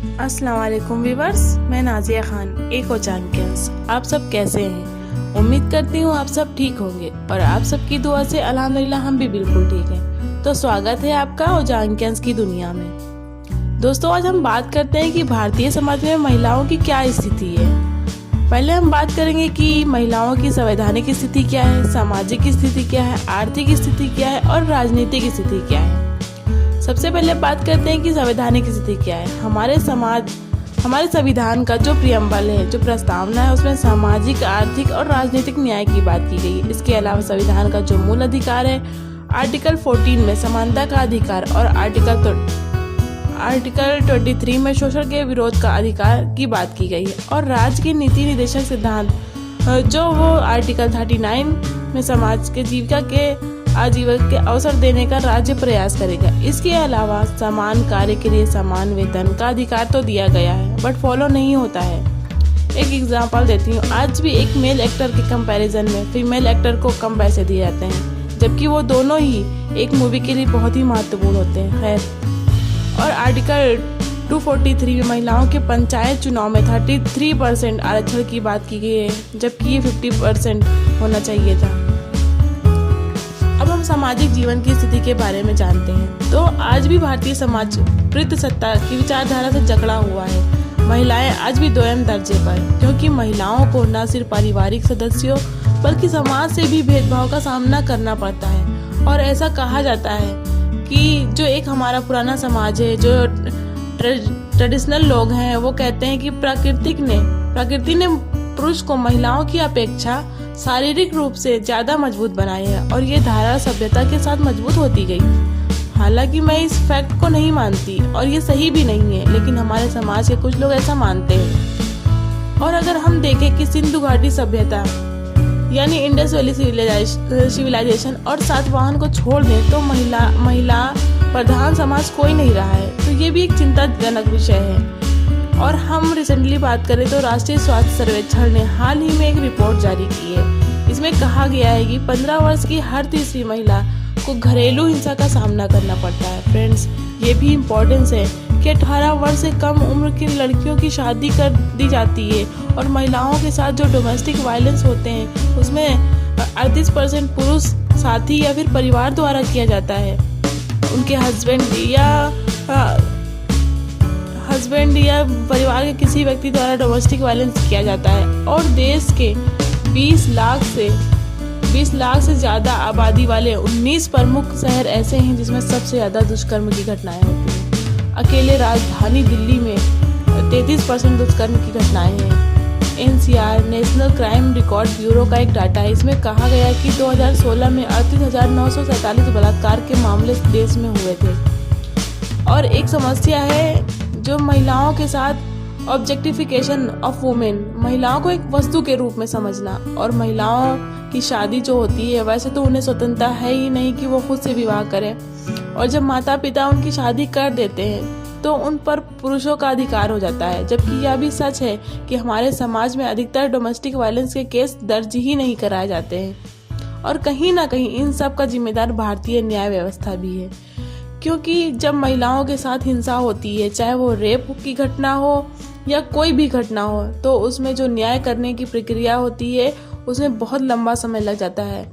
अस्सलाम वालेकुम व्यूवर्स, मैं नाजिया खान, एक ओजांकियंस। आप सब कैसे हैं? उम्मीद करती हूँ आप सब ठीक होंगे और आप सबकी दुआ से अल्हम्दुलिल्लाह हम भी बिल्कुल ठीक हैं। तो स्वागत है आपका ओजांकियंस की दुनिया में। दोस्तों, आज हम बात करते हैं कि भारतीय समाज में महिलाओं की क्या स्थिति है। पहले हम बात करेंगे कि महिलाओं की संवैधानिक स्थिति क्या है, सामाजिक स्थिति क्या है, आर्थिक स्थिति क्या है और राजनीतिक स्थिति क्या है। सबसे पहले बात करते हैं कि संवैधानिक स्थिति क्या है। हमारे संविधान का जो प्रियम्बल है, जो प्रस्तावना है, उसमें सामाजिक, आर्थिक और राजनीतिक न्याय की बात की गई है। इसके अलावा संविधान का जो मूल अधिकार है, आर्टिकल 14 में समानता का अधिकार और आर्टिकल 23 में शोषण के विरोध का अधिकार की बात की गई है। और राज्य के नीति निर्देशक सिद्धांत जो वो आर्टिकल 39 में समाज के जीविका के आजीवन के अवसर देने का राज्य प्रयास करेगा। इसके अलावा समान कार्य के लिए समान वेतन का अधिकार तो दिया गया है, बट फॉलो नहीं होता है। एक एग्जांपल देती हूँ, आज भी एक मेल एक्टर के कंपैरिजन में फीमेल एक्टर को कम पैसे दिए जाते हैं, जबकि वो दोनों ही एक मूवी के लिए बहुत ही महत्वपूर्ण होते हैं। खैर, और आर्टिकल 243 में महिलाओं के पंचायत चुनाव में 33% आरक्षण की बात की गई है, जबकि ये 50% होना चाहिए था। अब हम सामाजिक जीवन की स्थिति के बारे में जानते हैं। तो आज भी भारतीय समाज पितृसत्ता की विचारधारा से जकड़ा हुआ है। महिलाएं आज भी दोयम दर्जे पर, क्योंकि महिलाओं को न सिर्फ पारिवारिक सदस्यों बल्कि समाज से भी भेदभाव का सामना करना पड़ता है। और ऐसा कहा जाता है कि जो एक हमारा पुराना समाज है, जो ट्रेडिशनल लोग हैं, वो कहते हैं कि प्रकृति ने पुरुष को महिलाओं की अपेक्षा शारीरिक रूप से ज्यादा मजबूत बनाया है और ये धारा सभ्यता के साथ मजबूत होती गई। हालांकि मैं इस फैक्ट को नहीं मानती और ये सही भी नहीं है, लेकिन हमारे समाज के कुछ लोग ऐसा मानते हैं। और अगर हम देखें कि सिंधु घाटी सभ्यता यानी इंडस वैली सिविलाइजेशन और सातवाहन को छोड़ दें तो महिला प्रधान समाज कोई नहीं रहा है। तो ये भी एक चिंताजनक विषय है। और हम रिसेंटली बात करें तो राष्ट्रीय स्वास्थ्य सर्वेक्षण ने हाल ही में एक रिपोर्ट जारी की है। इसमें कहा गया है कि 15 वर्ष की हर तीसरी महिला को घरेलू हिंसा का सामना करना पड़ता है। फ्रेंड्स, ये भी इम्पोर्टेंस है कि 18 वर्ष से कम उम्र की लड़कियों की शादी कर दी जाती है और महिलाओं के साथ जो डोमेस्टिक वायलेंस होते हैं उसमें 38% पुरुष साथी या फिर परिवार द्वारा किया जाता है। उनके हस्बैंड या परिवार के किसी व्यक्ति द्वारा डोमेस्टिक वायलेंस किया जाता है। और देश के 20 लाख से ज़्यादा आबादी वाले 19 प्रमुख शहर ऐसे हैं जिसमें सबसे ज़्यादा दुष्कर्म की घटनाएं होती हैं। अकेले राजधानी दिल्ली में 33% दुष्कर्म की घटनाएं हैं। NCR national crime record bureau का एक डाटा है। इसमें कहा गया है कि 2016 में 38,947 बलात्कार के मामले देश में हुए थे। और एक समस्या है जो महिलाओं के साथ ऑब्जेक्टिफिकेशन ऑफ वुमेन, महिलाओं को एक वस्तु के रूप में समझना। और महिलाओं की शादी जो होती है, वैसे तो उन्हें स्वतंत्रता है ही नहीं कि वो खुद से विवाह करें, और जब माता पिता उनकी शादी कर देते हैं तो उन पर पुरुषों का अधिकार हो जाता है। जबकि यह भी सच है कि हमारे समाज में अधिकतर डोमेस्टिक वायलेंस के केस दर्ज ही नहीं कराए जाते हैं। और कहीं ना कहीं इन सब का जिम्मेदार भारतीय न्याय व्यवस्था भी है, क्योंकि जब महिलाओं के साथ हिंसा होती है, चाहे वो रेप की घटना हो या कोई भी घटना हो, तो उसमें जो न्याय करने की प्रक्रिया होती है उसमें बहुत लंबा समय लग जाता है,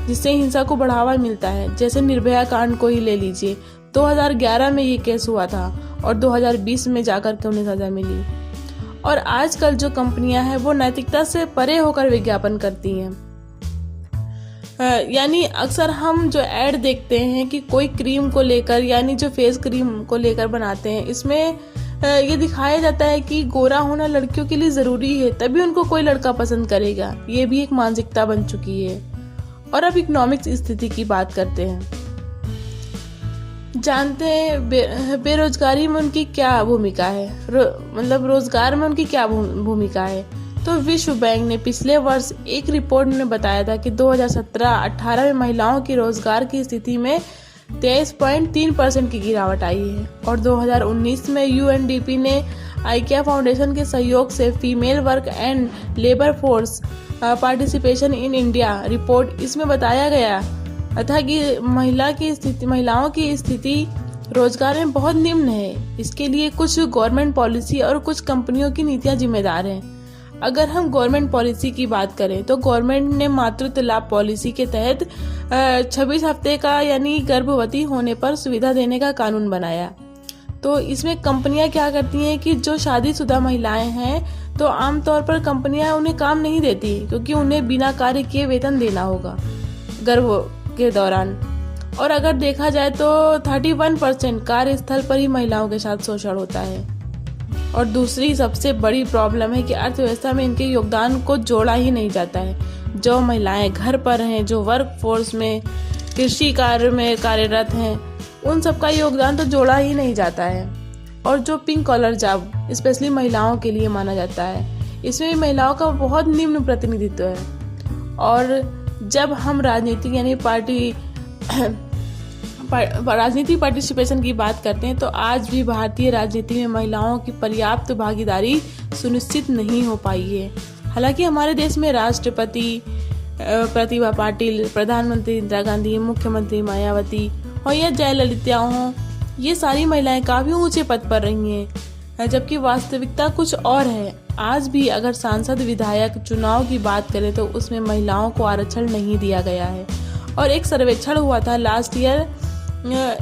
जिससे हिंसा को बढ़ावा मिलता है। जैसे निर्भया कांड को ही ले लीजिए, 2011 में ये केस हुआ था और 2020 में जाकर के उन्हें सजा मिली। और आजकल जो कंपनियां हैं वो नैतिकता से परे होकर विज्ञापन करती हैं। यानी अक्सर हम जो ऐड देखते हैं कि कोई क्रीम को लेकर, यानी जो फेस क्रीम को लेकर बनाते हैं, इसमें ये दिखाया जाता है कि गोरा होना लड़कियों के लिए जरूरी है, तभी उनको कोई लड़का पसंद करेगा। ये भी एक मानसिकता बन चुकी है। और अब इकोनॉमिक्स स्थिति की बात करते हैं। जानते हैं बेरोजगारी में उनकी क्या भूमिका है, मतलब रोजगार में उनकी क्या भूमिका है। तो विश्व बैंक ने पिछले वर्ष एक रिपोर्ट में बताया था कि 2017-18 में महिलाओं की रोजगार की स्थिति में 23.3% की गिरावट आई है। और 2019 में UNDP ने आइकिया फाउंडेशन के सहयोग से female work and labour force participation in India report, इसमें बताया गया था कि महिलाओं की स्थिति रोजगार में बहुत निम्न है। इसके लिए कुछ गवर्नमेंट पॉलिसी और कुछ कंपनियों की नीतियां जिम्मेदार हैं। अगर हम गवर्नमेंट पॉलिसी की बात करें तो गवर्नमेंट ने मातृत्व लाभ पॉलिसी के तहत 26 हफ्ते का यानी गर्भवती होने पर सुविधा देने का कानून बनाया। तो इसमें कंपनियां क्या करती हैं कि जो शादीशुदा महिलाएं हैं तो आमतौर पर कंपनियां उन्हें काम नहीं देती क्योंकि उन्हें बिना कार्य किए वेतन देना होगा गर्भ के दौरान। और अगर देखा जाए तो 31% कार्यस्थल पर ही महिलाओं के साथ शोषण होता है। और दूसरी सबसे बड़ी प्रॉब्लम है कि अर्थव्यवस्था में इनके योगदान को जोड़ा ही नहीं जाता है। जो महिलाएं घर पर हैं, जो वर्क फोर्स में कृषि कार्य में कार्यरत हैं, उन सबका योगदान तो जोड़ा ही नहीं जाता है। और जो पिंक कॉलर जॉब स्पेशली महिलाओं के लिए माना जाता है, इसमें महिलाओं का बहुत निम्न प्रतिनिधित्व है। और जब हम राजनीति यानी राजनीतिक पार्टिसिपेशन की बात करते हैं तो आज भी भारतीय राजनीति में महिलाओं की पर्याप्त भागीदारी सुनिश्चित नहीं हो पाई है। हालांकि हमारे देश में राष्ट्रपति प्रतिभा पाटिल, प्रधानमंत्री इंदिरा गांधी, मुख्यमंत्री मायावती और या जयललिता हों, ये सारी महिलाएं काफी ऊंचे पद पर रही हैं, जबकि वास्तविकता कुछ और है। आज भी अगर सांसद विधायक चुनाव की बात करें तो उसमें महिलाओं को आरक्षण नहीं दिया गया है। और एक सर्वेक्षण हुआ था लास्ट ईयर,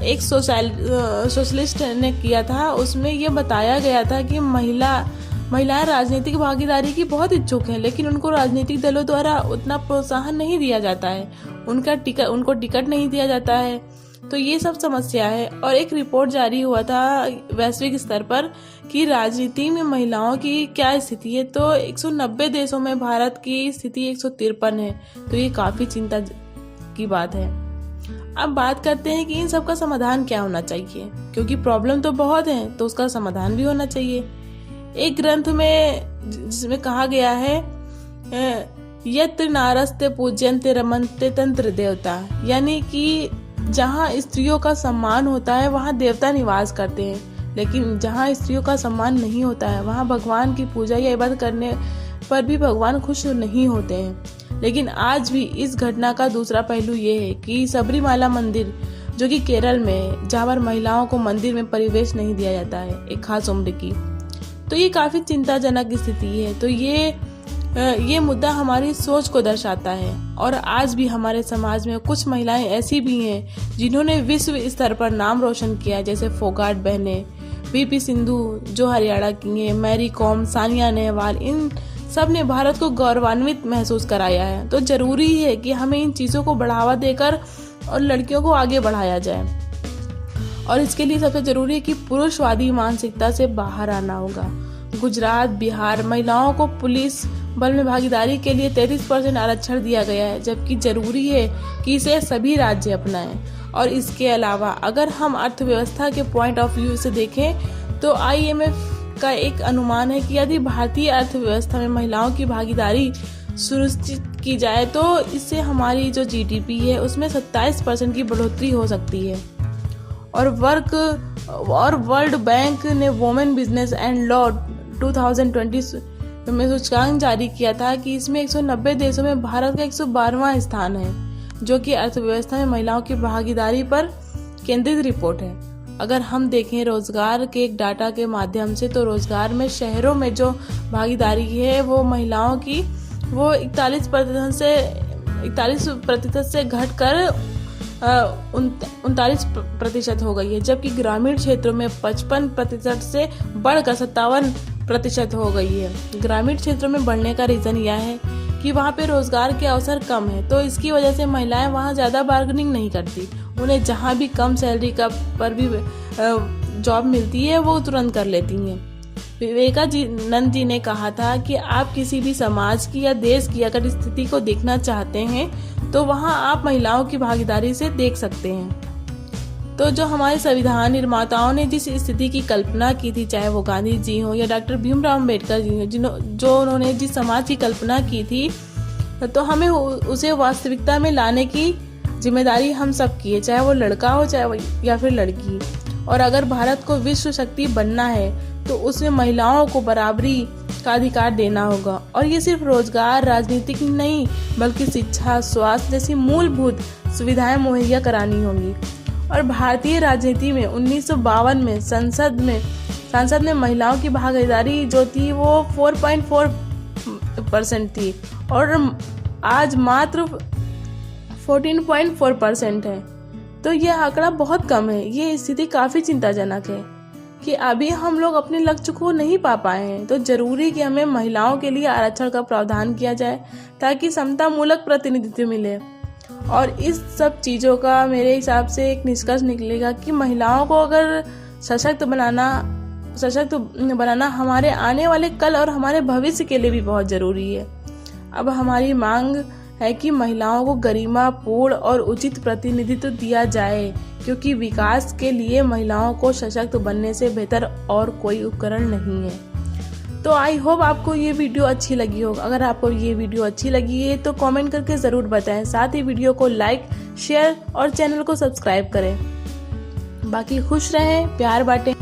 एक सोशलिस्ट ने किया था, उसमें यह बताया गया था कि महिलाएं राजनीतिक भागीदारी की बहुत इच्छुक हैं, लेकिन उनको राजनीतिक दलों द्वारा उतना प्रोत्साहन नहीं दिया जाता है, उनको टिकट नहीं दिया जाता है। तो ये सब समस्या है। और एक रिपोर्ट जारी हुआ था वैश्विक स्तर पर कि राजनीति में महिलाओं की क्या स्थिति है, तो 190 देशों में भारत की स्थिति 153 है। तो ये काफी चिंता की बात है। अब बात करते हैं कि इन सब का समाधान क्या होना चाहिए, क्योंकि प्रॉब्लम तो बहुत है तो उसका समाधान भी होना चाहिए। एक ग्रंथ में जिसमें कहा गया है यत्र नारस्ते पूज्यन्ते रमन्ते तंत्र देवता, यानी कि जहाँ स्त्रियों का सम्मान होता है वहाँ देवता निवास करते हैं, लेकिन जहाँ स्त्रियों का सम्मान नहीं होता है वहाँ भगवान की पूजा या इबादत करने पर भी भगवान खुश नहीं होते हैं। लेकिन आज भी इस घटना का दूसरा पहलू ये है कि सबरीमाला मंदिर जो कि केरल में, जहाँ पर महिलाओं को मंदिर में प्रवेश नहीं दिया जाता है एक खास उम्र की, तो ये काफी चिंताजनक स्थिति है। तो ये मुद्दा हमारी सोच को दर्शाता है। और आज भी हमारे समाज में कुछ महिलाएं ऐसी भी हैं जिन्होंने विश्व स्तर पर नाम रोशन किया है, जैसे फोगाट बहनें, पी सिंधु जो हरियाणा की हैं, मैरी कॉम, सानिया नेहवाल, इन सब ने भारत को गौरवान्वित महसूस कराया है। तो जरूरी है कि हमें इन चीजों को बढ़ावा देकर और लड़कियों को आगे बढ़ाया जाए। और इसके लिए सबसे जरूरी है कि पुरुषवादी मानसिकता से बाहर आना होगा। गुजरात, बिहार महिलाओं को पुलिस बल में भागीदारी के लिए 33% आरक्षण दिया गया है, जबकि जरूरी है कि इसे सभी राज्य अपनाएं। और इसके अलावा अगर हम अर्थव्यवस्था के पॉइंट ऑफ व्यू से देखें तो IMF का एक अनुमान है कि यदि भारतीय अर्थव्यवस्था में महिलाओं की भागीदारी सुनिश्चित की जाए तो इससे हमारी जो GDP है उसमें 27% की बढ़ोतरी हो सकती है। और वर्ल्ड बैंक ने वुमेन बिजनेस एंड लॉ 2020 में सूचकांक जारी किया था कि इसमें 190 देशों में भारत का 112वां स्थान है, जो कि अर्थव्यवस्था में महिलाओं की भागीदारी पर केंद्रित रिपोर्ट है। अगर हम देखें रोजगार के एक डाटा के माध्यम से तो रोजगार में शहरों में जो भागीदारी है वो महिलाओं की वो 41% से घटकर 39% हो गई है, जबकि ग्रामीण क्षेत्रों में 55% से बढ़कर 57% हो गई है। ग्रामीण क्षेत्रों में बढ़ने का रीजन यह है कि वहाँ पे रोजगार के अवसर कम है, तो इसकी वजह से महिलाएं वहाँ ज्यादा बार्गेनिंग नहीं करती। उन्हें जहाँ भी कम सैलरी का पर भी जॉब मिलती है वो तुरंत कर लेती हैं। विवेकानंद जी ने कहा था कि आप किसी भी समाज की या देश की अगर स्थिति को देखना चाहते हैं तो वहाँ आप महिलाओं की भागीदारी से देख सकते हैं। तो जो हमारे संविधान निर्माताओं ने जिस स्थिति की कल्पना की थी, चाहे वो गांधी जी हो या डॉक्टर भीमराव अम्बेडकर जी हो, जो उन्होंने जिस समाज की कल्पना की थी, तो हमें उसे वास्तविकता में लाने की जिम्मेदारी हम सब की है, चाहे वो लड़का हो चाहे या फिर लड़की। और अगर भारत को विश्व शक्ति बनना है तो उसमें महिलाओं को बराबरी का अधिकार देना होगा। और ये सिर्फ रोजगार, राजनीतिक नहीं बल्कि शिक्षा, स्वास्थ्य जैसी मूलभूत सुविधाएं मुहैया करानी होंगी। और भारतीय राजनीति में 1952 में संसद में महिलाओं की भागीदारी जो थी वो 4.4% थी और आज मात्र 14.4% है। तो यह आंकड़ा बहुत कम है। ये स्थिति काफ़ी चिंताजनक है कि अभी हम लोग अपने लक्ष्य को नहीं पा पाए हैं। तो जरूरी कि हमें महिलाओं के लिए आरक्षण का प्रावधान किया जाए ताकि समता मूलक प्रतिनिधित्व मिले। और इस सब चीज़ों का मेरे हिसाब से एक निष्कर्ष निकलेगा कि महिलाओं को अगर सशक्त बनाना हमारे आने वाले कल और हमारे भविष्य के लिए भी बहुत ज़रूरी है। अब हमारी मांग है कि महिलाओं को गरिमापूर्ण और उचित प्रतिनिधित्व दिया जाए, क्योंकि विकास के लिए महिलाओं को सशक्त बनने से बेहतर और कोई उपकरण नहीं है। तो आई होप आपको ये वीडियो अच्छी लगी हो। अगर आपको ये वीडियो अच्छी लगी है तो कमेंट करके ज़रूर बताएं। साथ ही वीडियो को लाइक, शेयर और चैनल को सब्सक्राइब करें। बाकी खुश रहें, प्यार बांटें।